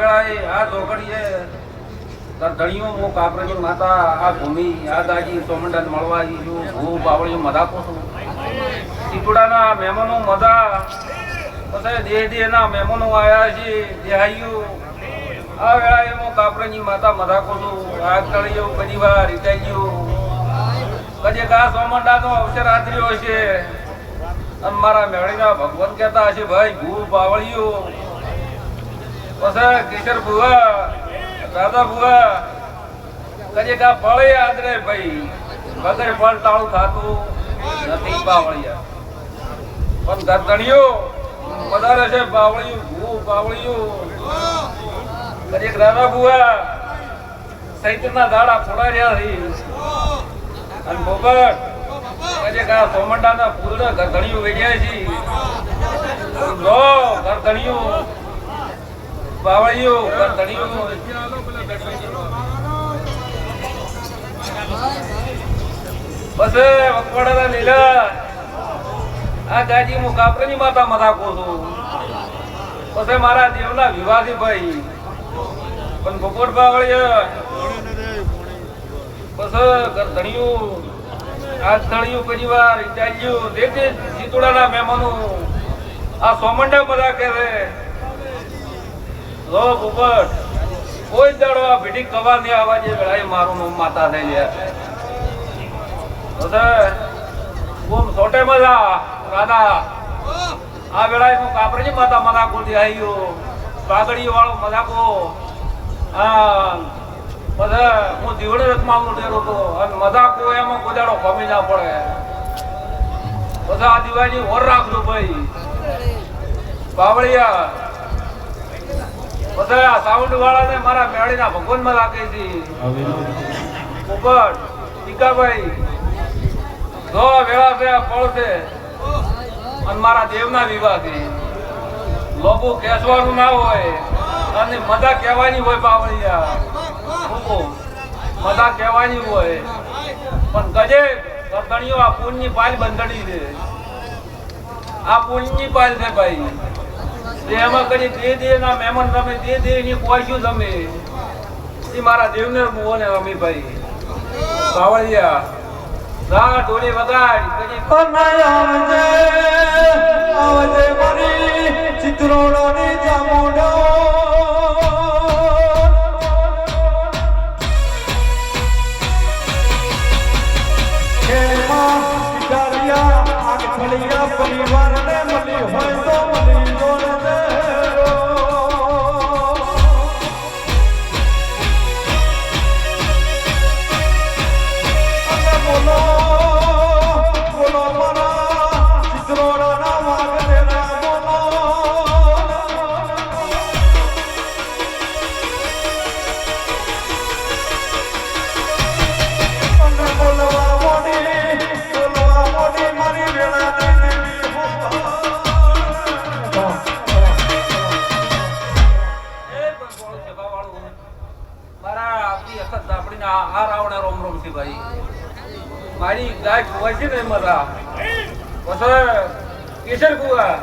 વેળાએ આ ચોકડીએ ધણીઓ મો કાપરની માતા આ ભૂમિ આ દાજી સોમંડાને મળવા ગયું હું બાવળીઓ મધા પોસું ટીટુડાના મહેમાનો મધા પછી દેહના મહેમાનો આવ્યા છે દેહાઈઓ આ વેળાએ મો કાપરની માતા મધા પોસું આ તળીઓ કદી વાર રીટાઈ ગયું કદી કા સોમંડાનો અવસર આદર્યો છે અને મારા મેળીના ભગવાન કહેતા હશે ભાઈ ભૂ બાવળીઓ પછી કેશર ભુવા દાદા ભુવા કજે કા ફળે આદરે ભાઈ વગર ફળ તાળું થાતું નથી બાવળિયા પણ ગરદણીઓ વધારે છે બાવળિયું ભૂ બાવળિયું કજે દાદા ભુવા સૈતના દાડા ફોડાર્યા છે અને બોબટ કજે કા સોમંડાના ફૂલના ગરદણીઓ વેડ્યા છે લો ગરદણીઓ બાવળીઓ ગરદણીઓ બસ વકવાડાના લીલા આ ગાજી હું કાપરની માતા મધાકો છું પછી મારા દેવના વિવાદી ભાઈ પણ બપોર બાવળીએ પછી ગરદણીઓ આ સ્થળીઓ પરિવાર ચાલ્યું દેખે ચિતોડાના મહેમાનો આ સોમંડા બધા કહે છે લો પોપટ કોઈ દાડો આ ભીડી કવા ને આવાજે વેળાએ મારું નામ માતા થઈ ગયા ઓમ છોટે મજા રાધા આ વેળાએ હું કાપરની માતા મજાકો આવ્યો પાઘડી વાળો મજાકો આ બધા હું દીવડે રથમાં ડેરો હતો અને મજાકો એમાં કોઈ દાડો કમી ના પડે બધા આ દિવાળી ઓર રાખજો ભાઈ બાવળિયા બધા સાઉન્ડ વાળાને મારા મેળીના ભગવાનમાં લાગે છે પોપટ ટીકાભાઈ જો વેળા છે ફળ છે અને મારા દેવના વિવાહ છે લોકો કેસવાનું ના હોય અને મજા કહેવાની હોય બાવળિયા મજા કહેવાની હોય પણ ગજે ગરદણીઓ આ પૂનની પાલ બંધણી છે આ પૂનની પાલ છે ભાઈ એમાં કદી દે ના મહેમાન તમે દે ની કોઈશું તમે એ મારા દેવને મોને અમી ભાઈ બાવળિયા રા ઢોલી વગાડ કદી આવજે આવજે મારી ચિત્રોડોની જામોડો ખેમાં સિકારિયા આગ ફળિયા પરિવારને મળી હોય તો મળી જોડે મારી ગાય ખોવાય છે ને મરા પછી કેસર કુવા